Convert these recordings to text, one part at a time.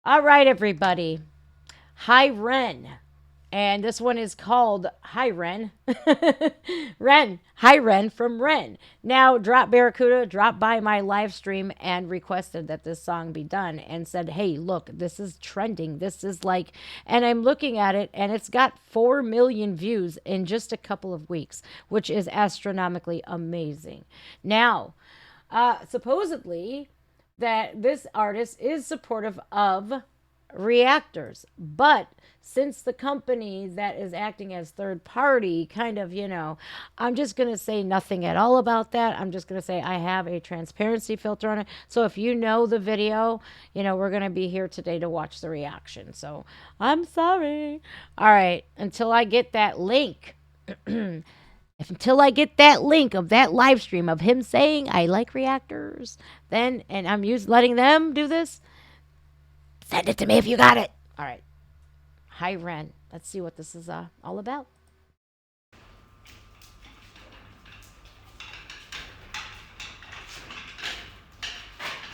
All right, everybody. Hi, Ren. And this one is called Hi, Ren. Ren. Hi, Ren from Ren. Now, Drop Barracuda dropped by my live stream and requested that this song be done and said, hey, look, this is trending. This is like, and I'm looking at it and it's got 4 million views in just a couple of weeks, which is astronomically amazing. Now, supposedly, that this artist is supportive of reactors. But since the company that is acting as third party kind of, I'm just going to say nothing at all about that. I'm just going to say I have a transparency filter on it. So if you know the video, we're going to be here today to watch the reaction. So I'm sorry. All right. Until I get that link. Until I get that link of that live stream of him saying I like reactors, then and I'm letting them do this. Send it to me if you got it. All right. Hi, Ren. Let's see what this is all about.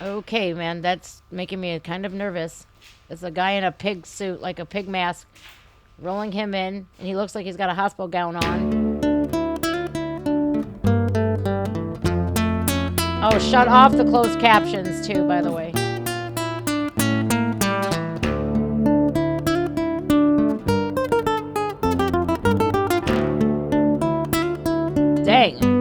Okay, man, that's making me kind of nervous. It's a guy in a pig suit, like a pig mask, rolling him in, and he looks like he's got a hospital gown on. Oh, shut off the closed captions, too, by the way. Dang.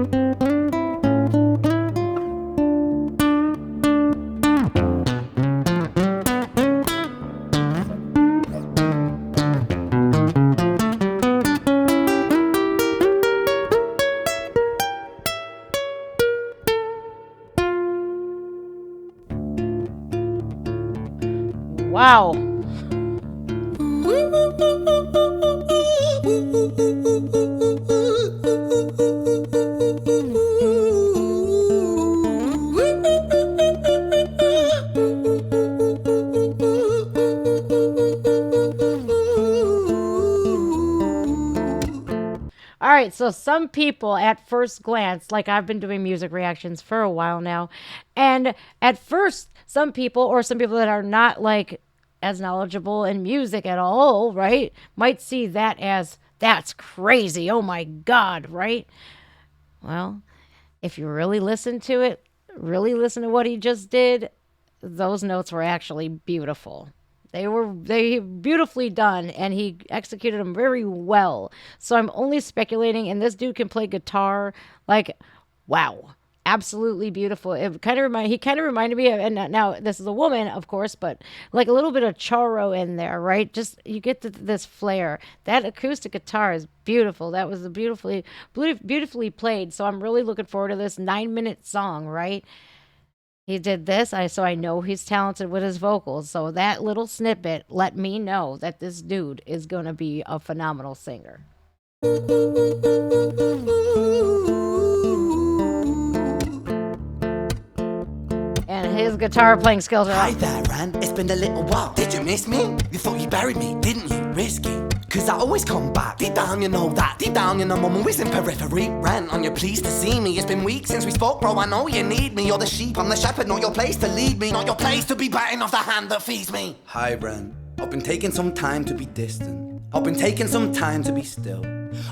Wow. All right, so some people at first glance, like I've been doing music reactions for a while now, and at first, some people that are not like as knowledgeable in music at all, right, might see that as that's crazy. Oh my God, right? Well, if you really listen to it, really listen to what he just did, those notes were actually beautiful. They beautifully done, and he executed them very well. So I'm only speculating, and this dude can play guitar like, wow, absolutely beautiful. He kind of reminded me of, and now this is a woman, of course, but like a little bit of Charo in there, right? Just you get this flair. That acoustic guitar is beautiful. That was a beautifully played. So I'm really looking forward to this 9-minute song, right? He did this, so I know he's talented with his vocals. So that little snippet let me know that this dude is going to be a phenomenal singer. And his guitar playing skills are Hi there, Ren. It's been a little while. Did you miss me? You thought you buried me, didn't you? Risky. Cause I always come back. Deep down you know that. Deep down you know I'm always in periphery. Ren, on your pleased to see me. It's been weeks since we spoke, bro. I know you need me. You're the sheep, I'm the shepherd. Not your place to lead me. Not your place to be biting off the hand that feeds me. Hi, Ren. I've been taking some time to be distant. I've been taking some time to be still.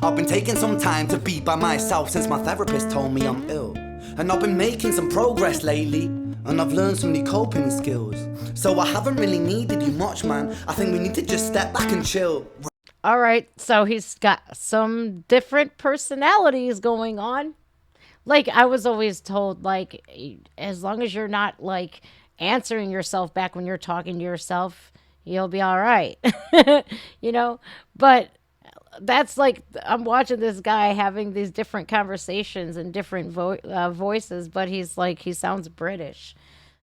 I've been taking some time to be by myself since my therapist told me I'm ill. And I've been making some progress lately. And I've learned some new coping skills. So I haven't really needed you much, man. I think we need to just step back and chill. All right, so he's got some different personalities going on. Like, I was always told, like, as long as you're not, like, answering yourself back when you're talking to yourself, you'll be all right. But that's like, I'm watching this guy having these different conversations and different voices, but he's like, he sounds British.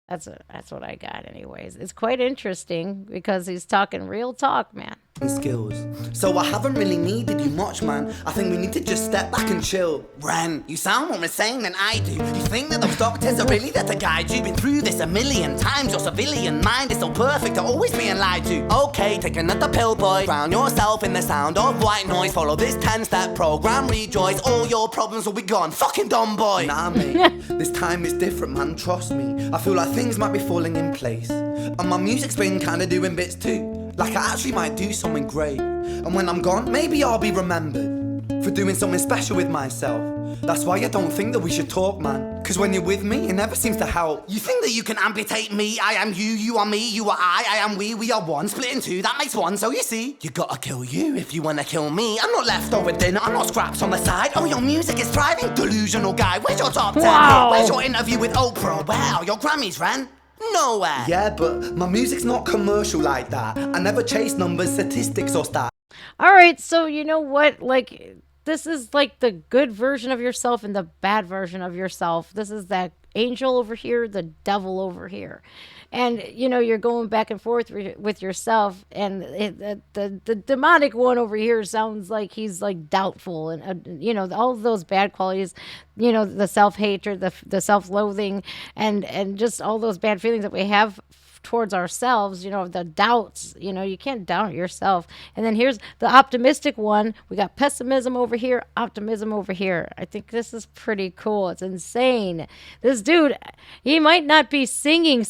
That's what I got anyways. It's quite interesting because he's talking real talk, man. Skills. So I haven't really needed you much, man. I think we need to just step back and chill. Ren, you sound more insane than I do. You think that those doctors are really there to guide you? Been through this a million times. Your civilian mind is so perfect to always being lied to. Okay, take another pill, boy. Drown yourself in the sound of white noise. Follow this 10-step program, rejoice. All your problems will be gone. Fucking dumb boy. Nah, mate. This time is different, man. Trust me. I feel like things might be falling in place. And my music's been kinda doing bits too. Like I actually might do something great. And when I'm gone, maybe I'll be remembered for doing something special with myself. That's why I don't think that we should talk, man. Cause when you're with me, it never seems to help. You think that you can amputate me? I am you, you are me, you are I am we are one. Split in two, that makes one. So you see, you gotta kill you if you wanna kill me. I'm not leftover dinner, I'm not scraps on the side. Oh, your music is thriving, delusional guy. Where's your top 10? Wow. Where's your interview with Oprah? Wow, your Grammys, Ren? Nowhere. Yeah, but my music's not commercial like that. I never chase numbers, statistics, or stats. All right, so you know what? Like, this is like the good version of yourself and the bad version of yourself. This is that angel over here, the devil over here. And, you know, you're going back and forth with yourself. And the demonic one over here sounds like he's like doubtful. And, you know, all of those bad qualities, you know, the self-hatred, the self-loathing, and just all those bad feelings that we have towards ourselves, you know, the doubts, you know, you can't doubt yourself. And then here's the optimistic one. We got pessimism over here, optimism over here. I think this is pretty cool. It's insane. This dude, he might not be singing,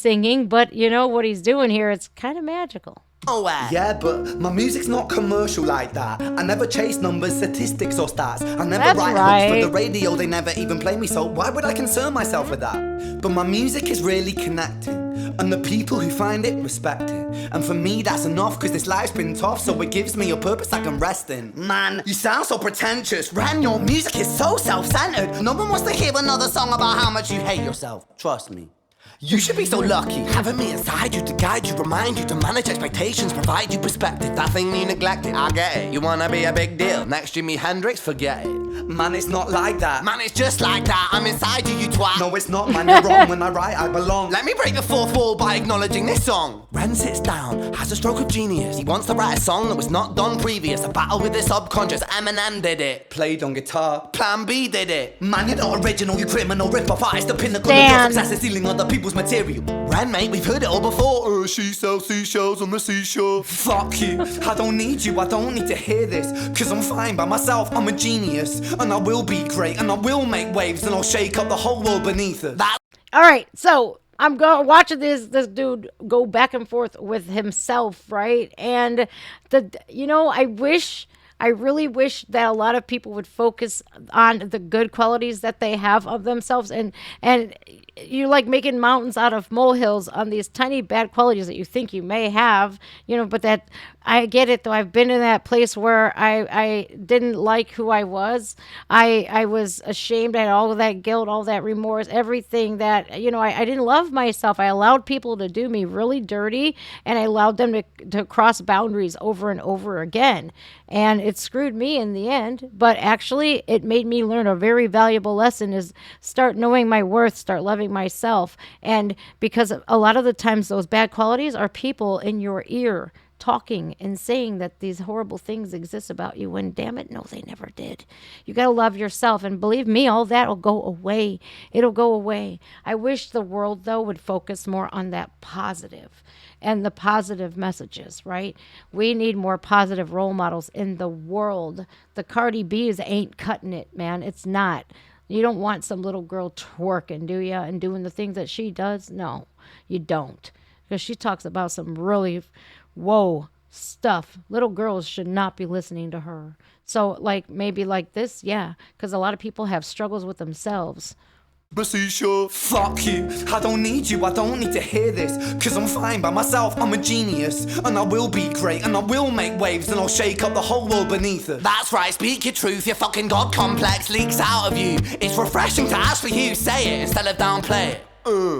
but you know what he's doing here, it's kind of magical. Yeah, but my music's not commercial like that. I never chase numbers, statistics, or stats. I never That's write right. hooks for the radio, they never even play me, so why would I concern myself with that? But my music is really connecting, and the people who find it respect it. And for me that's enough, cause this life's been tough, so it gives me a purpose I can rest in. Man, you sound so pretentious. Ren, your music is so self-centered. No one wants to hear another song about how much you hate yourself. Trust me. You should be so lucky, having me inside you to guide you, remind you to manage expectations, provide you perspective. That thing you neglected, I get it. You wanna be a big deal, next Jimi Hendrix, forget it. Man, it's not like that. Man, it's just like that. I'm inside you, you twat. No, it's not, man, you're wrong. When I write, I belong. Let me break the fourth wall by acknowledging this song. Ren sits down, has a stroke of genius. He wants to write a song that was not done previous. A battle with the subconscious, Eminem did it. Played on guitar, Plan B did it. Man, you're not original, you criminal rip-off artist. The pinnacle of your success is stealing other people's material. Ren, mate, we've heard it all before. She sells seashells on the seashore. Fuck you, I don't need you, I don't need to hear this. Cause I'm fine by myself, I'm a genius. And I will be great, and I will make waves, and I'll shake up the whole world beneath us. All right, so I'm watching this dude go back and forth with himself, right? And you know, I really wish that a lot of people would focus on the good qualities that they have of themselves, and you're like making mountains out of molehills on these tiny bad qualities that you think you may have, you know, but that I get it though. I've been in that place where I didn't like who I was. I was ashamed. I had all of that guilt, all that remorse, everything that, you know, I didn't love myself. I allowed people to do me really dirty, and I allowed them to cross boundaries over and over again. And it screwed me in the end, but actually it made me learn a very valuable lesson, is start knowing my worth, start loving myself. And because a lot of the times those bad qualities are people in your ear talking and saying that these horrible things exist about you, when damn it, no, they never did. You got to love yourself, and believe me, all that will go away. It'll go away. I wish the world though would focus more on that positive and the positive messages, right? We need more positive role models in the world. The Cardi B's ain't cutting it, man. It's not. You don't want some little girl twerking, do you? And doing the things that she does? No, you don't. Because she talks about some really, whoa, stuff. Little girls should not be listening to her. So, like, maybe like this, yeah. Because a lot of people have struggles with themselves. Fuck you, I don't need you, I don't need to hear this. Cause I'm fine by myself, I'm a genius. And I will be great, and I will make waves, and I'll shake up the whole world beneath us. That's right, speak your truth, your fucking God complex leaks out of you. It's refreshing to actually hear you say it instead of downplay it.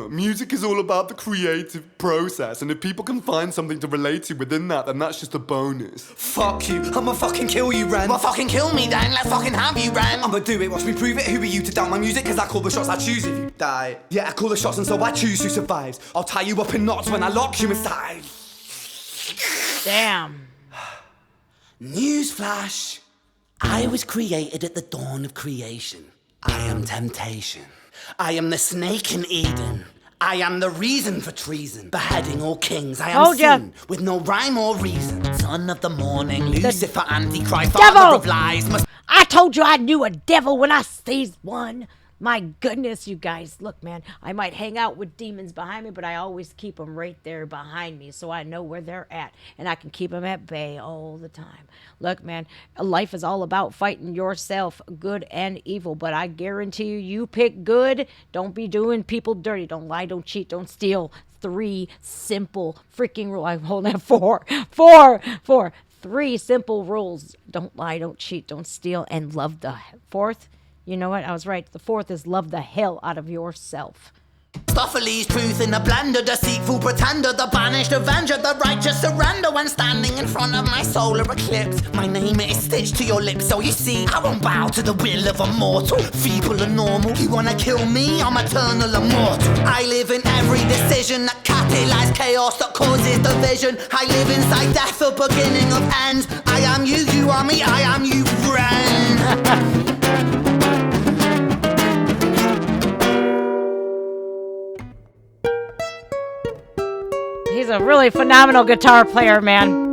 Music is all about the creative process, and if people can find something to relate to within that, then that's just a bonus. Fuck you, I'ma fucking kill you, Ren. Well, fucking kill me then, let's fucking have you, Ren. I'ma do it, watch me prove it. Who are you to doubt my music? Cause I call the shots, I choose if you die. Yeah, I call the shots, and so I choose who survives. I'll tie you up in knots when I lock you inside. Damn. Newsflash. I was created at the dawn of creation. I am temptation. I am the snake in Eden. I am the reason for treason, beheading all kings. I am sin with no rhyme or reason. Son of the morning, Lucifer, Antichrist, father of lies. I told you I knew a devil when I seized one. My goodness, you guys. Look, man, I might hang out with demons behind me, but I always keep them right there behind me so I know where they're at and I can keep them at bay all the time. Look, man, life is all about fighting yourself, good and evil, but I guarantee you, you pick good. Don't be doing people dirty. Don't lie, don't cheat, don't steal. 3 simple freaking rules. I'm holding at 4. 3 simple rules. Don't lie, don't cheat, don't steal, and love the 4th. You know what? I was right. The 4th is love the hell out of yourself. Stopheles, truth in the blender, deceitful pretender, the banished avenger, the righteous surrender. When standing in front of my solar eclipse, my name is stitched to your lips. So you see, I won't bow to the will of a mortal, feeble and normal. You wanna kill me? I'm eternal immortal. I live in every decision that catalyzes chaos, that causes division. I live inside death, the beginning of ends. I am you, you are me, I am you, Ren. He's a really phenomenal guitar player, man.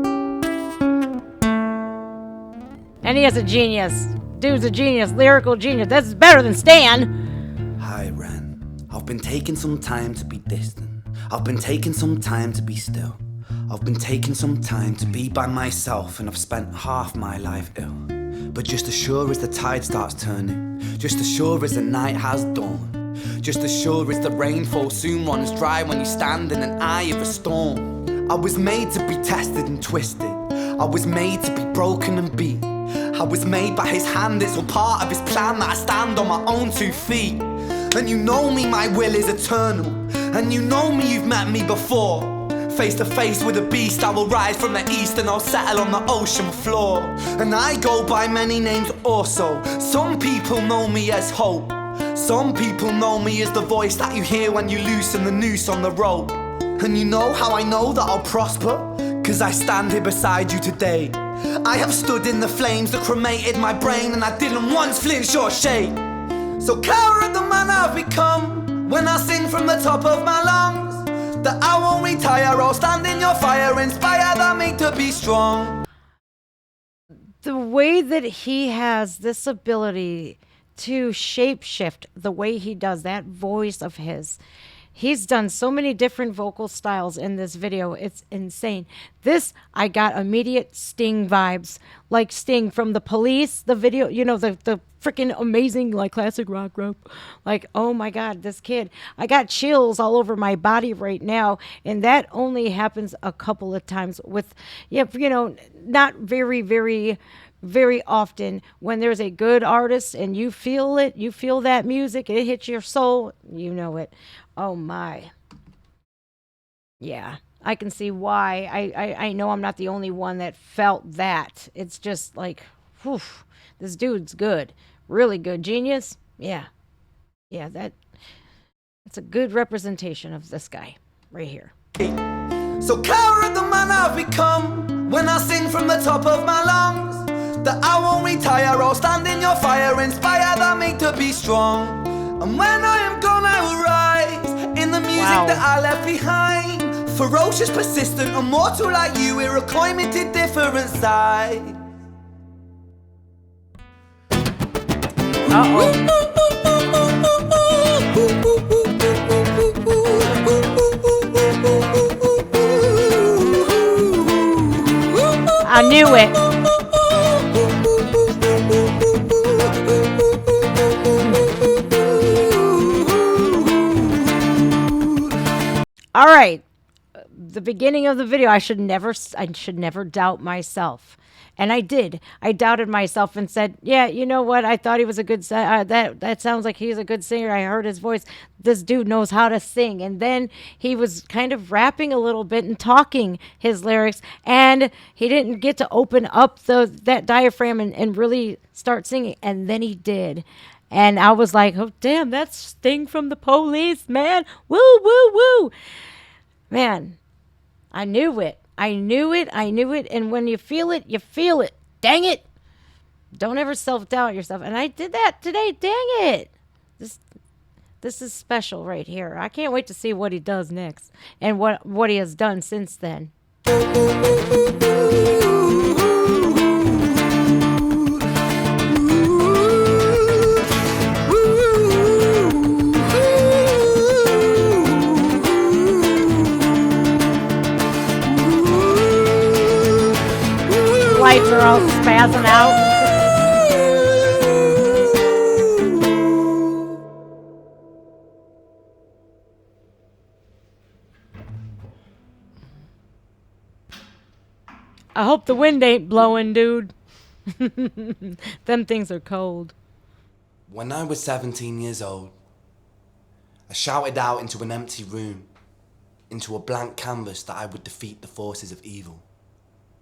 And he is a genius. Dude's a genius, lyrical genius. That's better than Stan. Hi, Ren. I've been taking some time to be distant. I've been taking some time to be still. I've been taking some time to be by myself, and I've spent half my life ill. But just as sure as the tide starts turning, just as sure as the night has dawned, just as sure as the rainfall soon runs dry when you stand in an eye of a storm. I was made to be tested and twisted. I was made to be broken and beat. I was made by his hand, it's all part of his plan that I stand on my own 2 feet. And you know me, my will is eternal. And you know me, you've met me before. Face to face with a beast, I will rise from the east and I'll settle on the ocean floor. And I go by many names also. Some people know me as hope. Some people know me as the voice that you hear when you loosen the noose on the rope. And you know how I know that I'll prosper? 'Cause I stand here beside you today. I have stood in the flames that cremated my brain, and I didn't once flinch or shake. So coward the man I've become, when I sing from the top of my lungs, that I won't retire, I'll stand in your fire, inspired by me to be strong. The way that he has this ability to shapeshift, the way he does that voice of his. He's done so many different vocal styles in this video. It's insane. This, I got immediate Sting vibes. Like Sting from The Police, the video, you know, the freaking amazing, like, classic rock group. Like, oh my God, this kid. I got chills all over my body right now. And that only happens a couple of times with, yeah, you know, not very often when there's a good artist and you feel it, you feel that music, it hits your soul, you know it. Oh my. Yeah, I can see why. I know I'm not the only one that felt that. It's just like, whew, this dude's good. Really good. Genius. Yeah. Yeah, that's a good representation of this guy right here. So coward the man I've become, when I sing from the top of my lungs, that I won't retire, I'll stand in your fire, inspired by me to be strong. And when I am gone, I will rise in the music that I left behind. Ferocious, persistent, immortal like you, we're climbing to different sides. I knew it. All right, the beginning of the video, I should never doubt myself. And I did. I doubted myself and said, yeah, you know what? I thought he was a good that sounds like he's a good singer. I heard his voice. This dude knows how to sing. And then he was kind of rapping a little bit and talking his lyrics, and he didn't get to open up that diaphragm and really start singing. And then he did. And I was like, oh, damn, that's Sting from The Police, man. Woo, woo, woo. Man, I knew it. I knew it. And when you feel it, you feel it. Dang it. Don't ever self-doubt yourself. And I did that today. Dang it. This is special right here. I can't wait to see what he does next and what he has done since then. lights are all spazzing out. I hope the wind ain't blowing, dude. Them things are cold. When I was 17 years old, I shouted out into an empty room, into a blank canvas that I would defeat the forces of evil.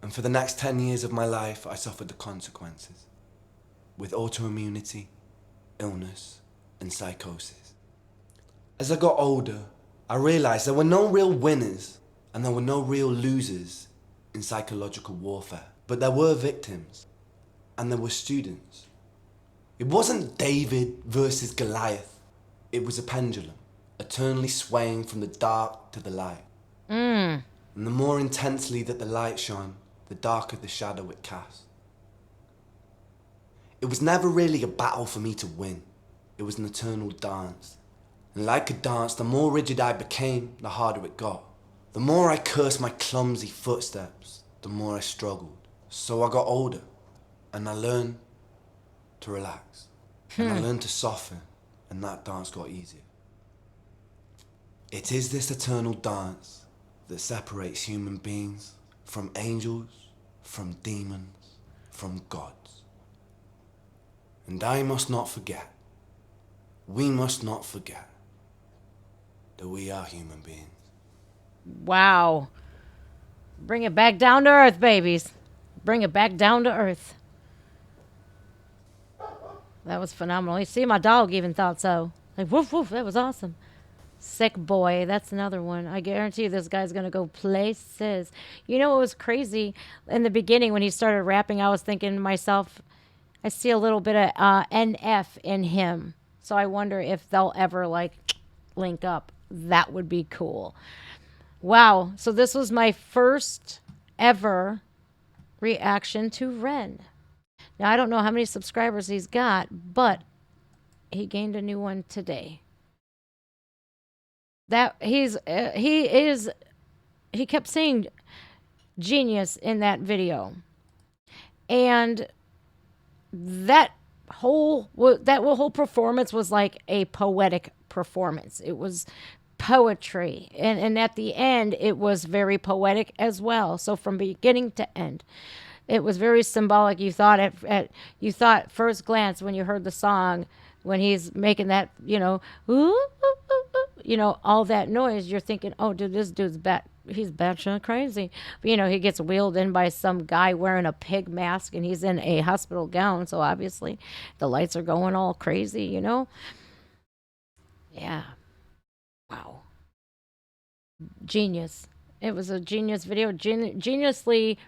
And for the next 10 years of my life, I suffered the consequences, with autoimmunity, illness, and psychosis. As I got older, I realized there were no real winners and there were no real losers in psychological warfare. But there were victims and there were students. It wasn't David versus Goliath. It was a pendulum, eternally swaying from the dark to the light. And the more intensely that the light shone, the darker the shadow it cast. It was never really a battle for me to win. It was an eternal dance. And like a dance, the more rigid I became, the harder it got. The more I cursed my clumsy footsteps, the more I struggled. So I got older, and I learned to relax. And I learned to soften, and that dance got easier. It is this eternal dance that separates human beings from angels, from demons, from gods. And I must not forget, we must not forget, that we are human beings. Wow. Bring it back down to earth, babies. Bring it back down to earth. That was phenomenal. You see, my dog even thought so. Like, woof, woof, that was awesome. Sick boy, that's another one. I guarantee this guy's going to go places. You know what was crazy? In the beginning, when he started rapping, I was thinking to myself, I see a little bit of NF in him. So I wonder if they'll ever, like, link up. That would be cool. Wow. So this was my first ever reaction to Ren. Now, I don't know how many subscribers he's got, but he gained a new one today. That he kept saying genius in that video. And that whole performance was like a poetic performance. It was poetry, and at the end it was very poetic as well. So from beginning to end, it was very symbolic. You thought you thought first glance when you heard the song, when he's making that, all that noise, you're thinking, oh, dude, this dude's he's batshit crazy. But, he gets wheeled in by some guy wearing a pig mask, and he's in a hospital gown, so obviously the lights are going all crazy, Yeah. Wow. Genius. It was a genius video. Geniusly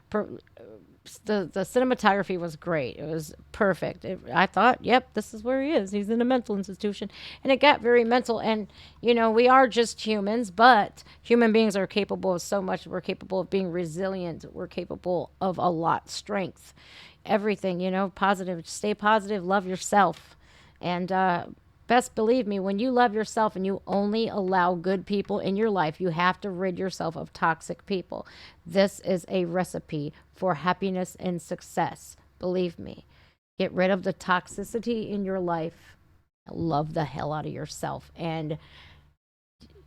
the cinematography was great. It was perfect. I thought, yep, this is where he is. He's in a mental institution. And it got very mental. And, we are just humans, but human beings are capable of so much. We're capable of being resilient. We're capable of a lot. Strength. Everything, positive. Stay positive. Love yourself. And best believe me, when you love yourself and you only allow good people in your life, you have to rid yourself of toxic people. This is a recipe for happiness and success. Believe me. Get rid of the toxicity in your life. Love the hell out of yourself. And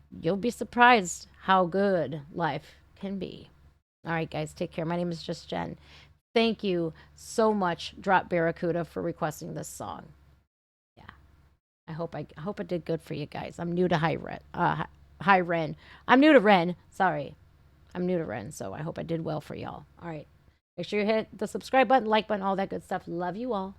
you'll be surprised how good life can be. All right, guys, take care. My name is Just Jen. Thank you so much, Drop Barracuda, for requesting this song. I hope I did good for you guys. I'm new to Hi Ren. I'm new to Ren. Sorry. I'm new to Ren, so I hope I did well for y'all. All right. Make sure you hit the subscribe button, like button, all that good stuff. Love you all.